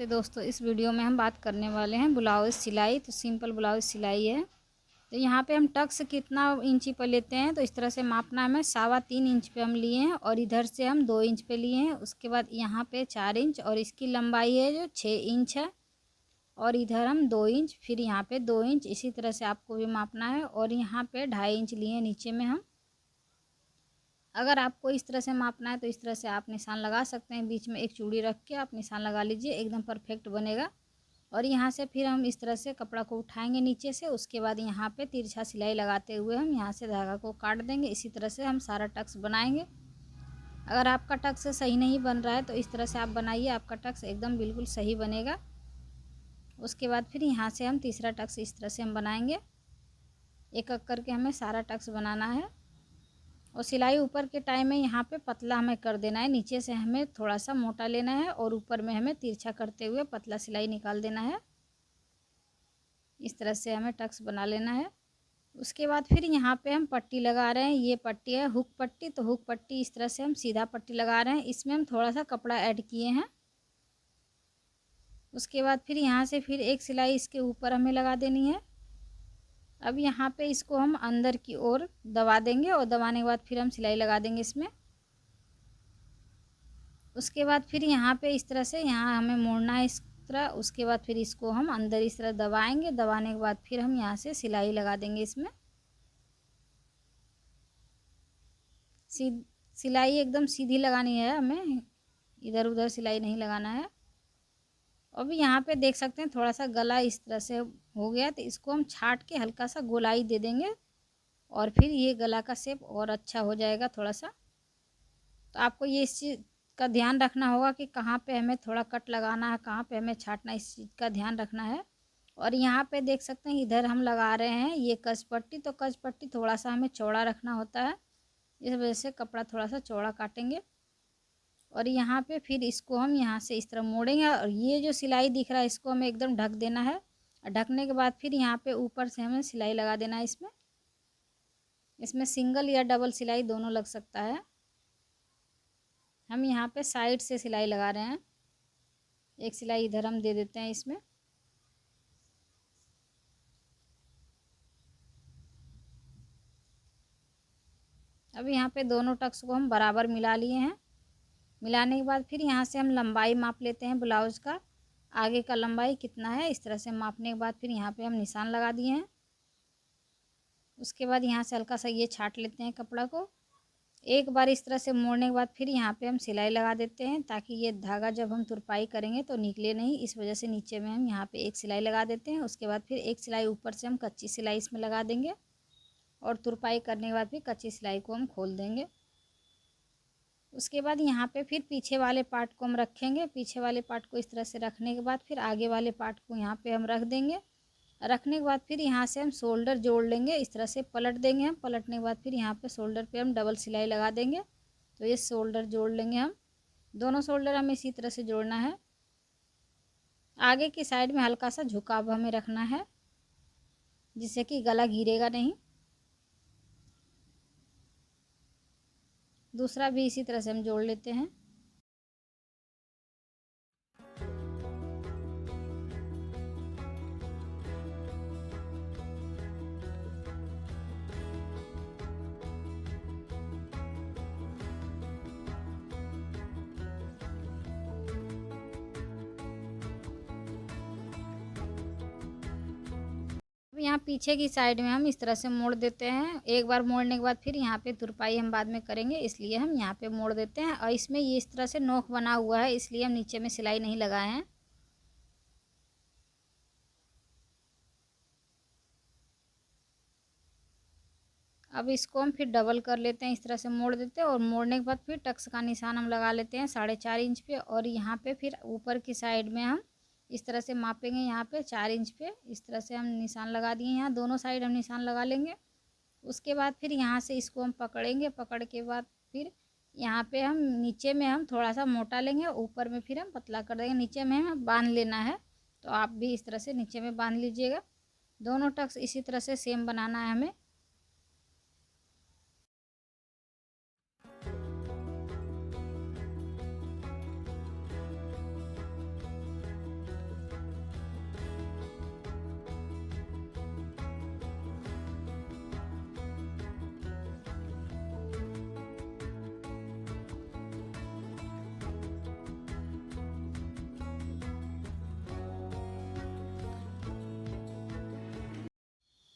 नमस्ते दोस्तों, इस वीडियो में हम बात करने वाले हैं ब्लाउज़ सिलाई। तो सिंपल ब्लाउज़ सिलाई है। तो यहाँ पे हम टक्स कितना इंची पर लेते हैं, तो इस तरह से मापना है। हमें 3.25 इंच पे हम लिए हैं और इधर से हम 2 इंच पे लिए हैं। उसके बाद यहाँ पे 4 इंच और इसकी लंबाई है जो 6 इंच है और इधर हम 2 इंच, फिर यहाँ पे 2 इंच, इसी तरह से आपको भी मापना है। और यहाँ पे 2.5 इंच लिए हैं नीचे में हम। अगर आपको इस तरह से मापना है तो इस तरह से आप निशान लगा सकते हैं। बीच में एक चूड़ी रख के आप निशान लगा लीजिए, एकदम परफेक्ट बनेगा। और यहाँ से फिर हम इस तरह से कपड़ा को उठाएंगे नीचे से। उसके बाद यहाँ पे तिरछा सिलाई लगाते हुए हम यहाँ से धागा को काट देंगे। इसी तरह से हम सारा टक्स बनाएंगे। अगर आपका टक्स सही नहीं बन रहा है तो इस तरह से आप बनाइए, आपका टक्स एकदम बिल्कुल सही बनेगा। उसके बाद फिर यहाँ से हम तीसरा टक्स इस तरह से हम बनाएंगे। एक एक करके हमें सारा टक्स बनाना है। और सिलाई ऊपर के टाइम में यहाँ पे पतला हमें कर देना है, नीचे से हमें थोड़ा सा मोटा लेना है और ऊपर में हमें तिरछा करते हुए पतला सिलाई निकाल देना है। इस तरह से हमें टक्स बना लेना है। उसके बाद फिर यहाँ पे हम पट्टी लगा रहे हैं। ये पट्टी है हुक पट्टी। तो हुक पट्टी इस तरह से हम सीधा पट्टी लगा रहे हैं। इसमें हम थोड़ा सा कपड़ा ऐड किए हैं। उसके बाद फिर यहाँ से फिर एक सिलाई इसके ऊपर हमें लगा देनी है। अब यहाँ पे इसको हम अंदर की ओर दबा देंगे और दबाने के बाद फिर हम सिलाई लगा देंगे इसमें। उसके बाद फिर यहाँ पे इस तरह से यहाँ हमें मोड़ना है इस तरह। उसके बाद फिर इसको हम अंदर इस तरह दबाएंगे। दबाने के बाद फिर हम यहाँ से सिलाई लगा देंगे इसमें। सिलाई एकदम सीधी लगानी है हमें, इधर उधर सिलाई नहीं लगाना है। अभी यहाँ पे देख सकते हैं थोड़ा सा गला इस तरह से हो गया, तो इसको हम छाट के हल्का सा गोलाई दे देंगे और फिर ये गला का शेप और अच्छा हो जाएगा थोड़ा सा। तो आपको ये इस चीज़ का ध्यान रखना होगा कि कहाँ पे हमें थोड़ा कट लगाना है, कहाँ पे हमें छाटना है, इस चीज़ का ध्यान रखना है। और यहाँ पे देख सकते हैं इधर हम लगा रहे हैं ये कस पट्टी। तो कस पट्टी थोड़ा सा हमें चौड़ा रखना होता है, इस वजह से कपड़ा थोड़ा सा चौड़ा काटेंगे। और यहाँ पे फिर इसको हम यहाँ से इस तरह मोड़ेंगे और ये जो सिलाई दिख रहा है इसको हमें एकदम ढक देना है। और ढकने के बाद फिर यहाँ पे ऊपर से हमें सिलाई लगा देना है इसमें। इसमें सिंगल या डबल सिलाई दोनों लग सकता है। हम यहाँ पे साइड से सिलाई लगा रहे हैं। एक सिलाई इधर हम दे देते हैं इसमें। अब यहाँ पे दोनों टक्स को हम बराबर मिला लिए हैं। मिलाने के बाद फिर यहाँ से हम लंबाई माप लेते हैं ब्लाउज़ का, आगे का लंबाई कितना है। इस तरह से मापने के बाद फिर यहाँ पे हम निशान लगा दिए हैं। उसके बाद यहाँ से हल्का सा ये छाट लेते हैं कपड़ा को। एक बार इस तरह से मोड़ने के बाद फिर यहाँ पे हम सिलाई लगा देते हैं, ताकि ये धागा जब हम तुरपाई करेंगे तो निकले नहीं, इस वजह से नीचे में हम यहाँ पे एक सिलाई लगा देते हैं। उसके बाद फिर एक सिलाई ऊपर से हम कच्ची सिलाई इसमें लगा देंगे और तुरपाई करने के बाद फिर कच्ची सिलाई को हम खोल देंगे। उसके बाद यहाँ पे फिर पीछे वाले पार्ट को हम रखेंगे। पीछे वाले पार्ट को इस तरह से रखने के बाद फिर आगे वाले पार्ट को यहाँ पे हम रख देंगे। रखने के बाद फिर यहाँ से हम शोल्डर जोड़ लेंगे, इस तरह से पलट देंगे हम। पलटने के बाद फिर यहाँ पे शोल्डर पे हम डबल सिलाई लगा देंगे। तो ये शोल्डर जोड़ लेंगे हम, दोनों शोल्डर हमें इसी तरह से जोड़ना है। आगे की साइड में हल्का सा झुकाव हमें रखना है, जिससे कि गला गिरेगा नहीं। दूसरा भी इसी तरह से हम जोड़ लेते हैं। अब यहाँ पीछे की साइड में हम इस तरह से मोड़ देते हैं। एक बार मोड़ने के बाद फिर यहाँ पे तुरपाई हम बाद में करेंगे, इसलिए हम यहाँ पे मोड़ देते हैं। और इसमें ये इस तरह से नोक बना हुआ है, इसलिए हम नीचे में सिलाई नहीं लगाए हैं। अब इसको हम फिर डबल कर लेते हैं, इस तरह से मोड़ देते हैं। और मोड़ने के बाद फिर टक्स का निशान हम लगा लेते हैं 4.5 इंच पे। और यहाँ पे फिर ऊपर की साइड में हम इस तरह से मापेंगे, यहाँ पे 4 इंच पे इस तरह से हम निशान लगा दिए। यहाँ दोनों साइड हम निशान लगा लेंगे। उसके बाद फिर यहाँ से इसको हम पकड़ेंगे। पकड़ के बाद फिर यहाँ पे हम नीचे में हम थोड़ा सा मोटा लेंगे, ऊपर में फिर हम पतला कर देंगे। नीचे में हमें बांध लेना है, तो आप भी इस तरह से नीचे में बांध लीजिएगा। दोनों टक्स इसी तरह से सेम बनाना है हमें।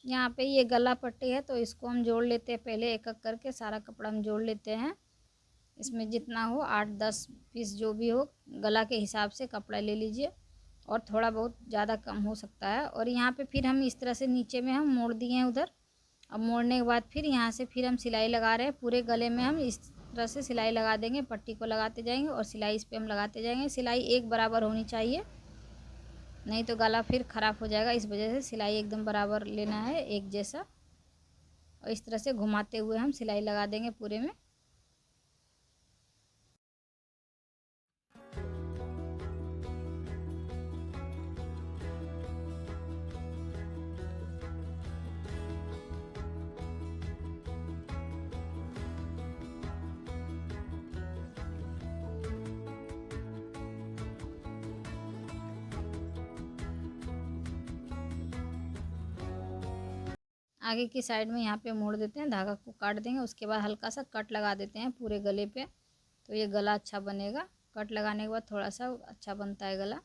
यहाँ पे ये गला पट्टी है तो इसको हम जोड़ लेते हैं, पहले एक एक करके सारा कपड़ा हम जोड़ लेते हैं। इसमें जितना हो 8-10 पीस जो भी हो गला के हिसाब से कपड़ा ले लीजिए, और थोड़ा बहुत ज़्यादा कम हो सकता है। और यहाँ पे फिर हम इस तरह से नीचे में हम मोड़ दिए हैं उधर। अब मोड़ने के बाद फिर यहाँ से फिर हम सिलाई लगा रहे हैं, पूरे गले में हम इस तरह से सिलाई लगा देंगे, पट्टी को लगाते जाएंगे और सिलाई इस पर हम लगाते जाएंगे। सिलाई एक बराबर होनी चाहिए, नहीं तो गला फिर ख़राब हो जाएगा, इस वजह से सिलाई एकदम बराबर लेना है, एक जैसा। और इस तरह से घुमाते हुए हम सिलाई लगा देंगे पूरे में। आगे की साइड में यहाँ पे मोड़ देते हैं, धागा को काट देंगे, उसके बाद हल्का सा कट लगा देते हैं पूरे गले पे, तो ये गला अच्छा बनेगा। कट लगाने के बाद थोड़ा सा अच्छा बनता है गला।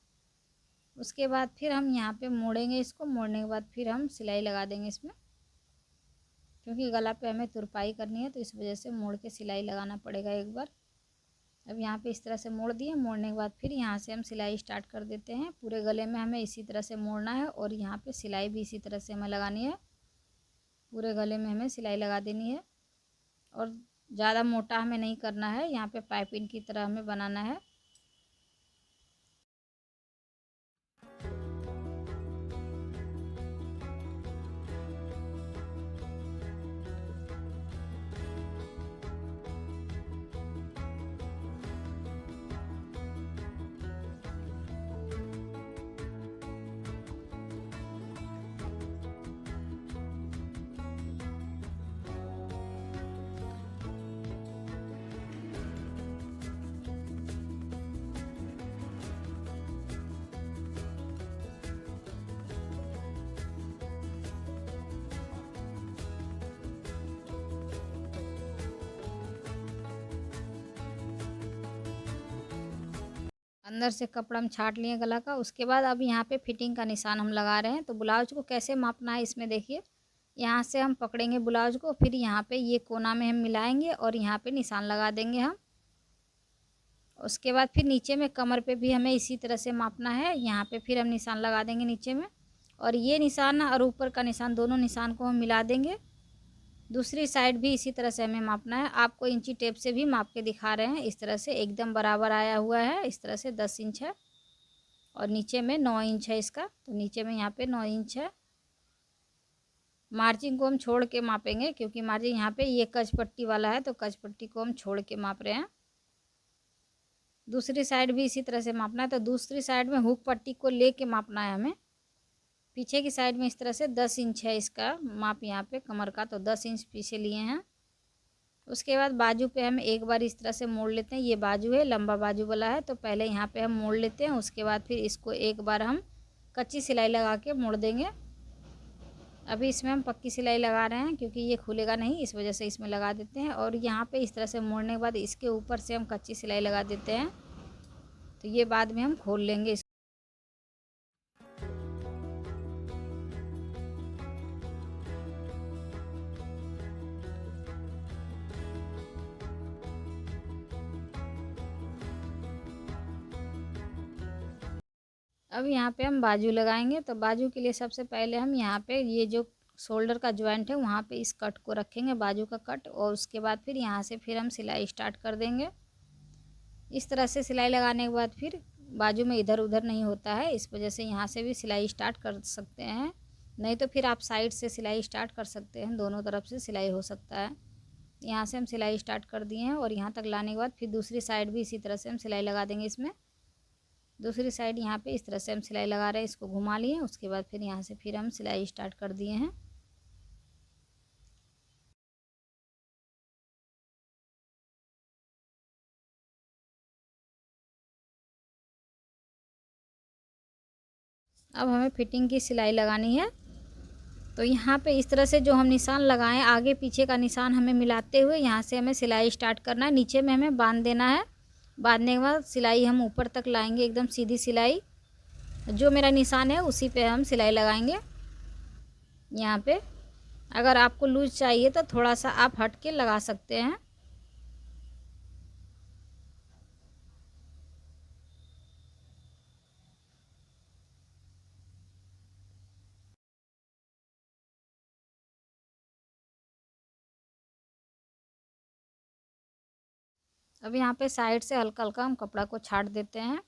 उसके बाद फिर हम यहाँ पे मोड़ेंगे इसको, मोड़ने के बाद फिर हम सिलाई लगा देंगे इसमें, क्योंकि गला पे हमें तुरपाई करनी है तो इस वजह से मोड़ के सिलाई लगाना पड़ेगा एक बार। अब यहाँ पे इस तरह से मोड़ दिए, मोड़ने के बाद फिर यहाँ से हम सिलाई स्टार्ट कर देते हैं। पूरे गले में हमें इसी तरह से मोड़ना है और यहाँ पे सिलाई भी इसी तरह से हमें लगानी है, पूरे गले में हमें सिलाई लगा देनी है। और ज़्यादा मोटा हमें नहीं करना है, यहाँ पे पाइपिंग की तरह हमें बनाना है। अंदर से कपड़ा हम छाट लिए गला का। उसके बाद अब यहाँ पे फिटिंग का निशान हम लगा रहे हैं। तो ब्लाउज को कैसे मापना है इसमें देखिए, यहाँ से हम पकड़ेंगे ब्लाउज को, फिर यहाँ पे ये कोना में हम मिलाएंगे और यहाँ पे निशान लगा देंगे हम। उसके बाद फिर नीचे में कमर पे भी हमें इसी तरह से मापना है, यहाँ पे फिर हम निशान लगा देंगे नीचे में, और ये निशान और ऊपर का निशान दोनों निशान को हम मिला देंगे। दूसरी साइड भी इसी तरह से हमें मापना है। आपको इंची टेप से भी माप के दिखा रहे हैं, इस तरह से एकदम बराबर आया हुआ है, इस तरह से 10 इंच है और नीचे में 9 इंच है इसका, तो नीचे में यहाँ पे 9 इंच है। मार्जिन को हम छोड़ के मापेंगे, क्योंकि मार्जिन यहाँ पे ये कच पट्टी वाला है, तो कच पट्टी को हम छोड़ के माप रहे हैं। दूसरी साइड भी इसी तरह से मापना है, तो दूसरी साइड में हुक पट्टी को ले के मापना है हमें। पीछे की साइड में इस तरह से 10 इंच है इसका माप यहाँ पे कमर का, तो 10 इंच पीछे लिए हैं। उसके बाद बाजू पे हम एक बार इस तरह से मोड़ लेते हैं, ये बाजू है लंबा बाजू वाला है, तो पहले यहाँ पे हम मोड़ लेते हैं। उसके बाद फिर इसको एक बार हम कच्ची सिलाई लगा के मोड़ देंगे। अभी इसमें हम पक्की सिलाई लगा रहे हैं, क्योंकि ये खुलेगा नहीं, इस वजह से इसमें लगा देते हैं। और यहाँ पे इस तरह से मोड़ने के बाद इसके ऊपर से हम कच्ची सिलाई लगा देते हैं, तो ये बाद में हम खोल लेंगे। अब यहाँ पे हम बाजू लगाएंगे, तो बाजू के लिए सबसे पहले हम यहाँ पे ये जो शोल्डर का जॉइंट है वहाँ पे इस कट को रखेंगे, बाजू का कट, और उसके बाद फिर यहाँ से फिर हम सिलाई स्टार्ट कर देंगे। इस तरह से सिलाई लगाने के बाद फिर बाजू में इधर उधर नहीं होता है, इस वजह से यहाँ से भी सिलाई स्टार्ट कर सकते हैं, नहीं तो फिर आप साइड से सिलाई स्टार्ट कर सकते हैं, दोनों तरफ से सिलाई हो सकता है। यहाँ से हम सिलाई स्टार्ट कर दिए हैं और यहाँ तक लाने के बाद फिर दूसरी साइड भी इसी तरह से हम सिलाई लगा देंगे इसमें। दूसरी साइड यहाँ पे इस तरह से हम सिलाई लगा रहे हैं, इसको घुमा लिए, उसके बाद फिर यहाँ से फिर हम सिलाई स्टार्ट कर दिए हैं। अब हमें फिटिंग की सिलाई लगानी है, तो यहाँ पे इस तरह से जो हम निशान लगाएं आगे पीछे का निशान हमें मिलाते हुए यहाँ से हमें सिलाई स्टार्ट करना है। नीचे में हमें बांध देना है, बांधने के बाद सिलाई हम ऊपर तक लाएंगे, एकदम सीधी सिलाई, जो मेरा निशान है उसी पे हम सिलाई लगाएंगे। यहाँ पे अगर आपको लूज चाहिए तो थोड़ा सा आप हट के लगा सकते हैं। अब यहाँ पे साइड से हल्का हल्का हम कपड़ा को छाट देते हैं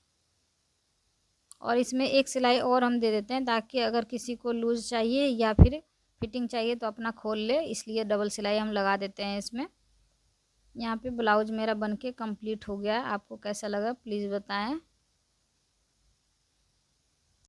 और इसमें एक सिलाई और हम दे देते हैं ताकि अगर किसी को लूज चाहिए या फिर फिटिंग चाहिए तो अपना खोल ले, इसलिए डबल सिलाई हम लगा देते हैं इसमें। यहाँ पे ब्लाउज मेरा बनके कंप्लीट हो गया है। आपको कैसा लगा प्लीज़ बताएं।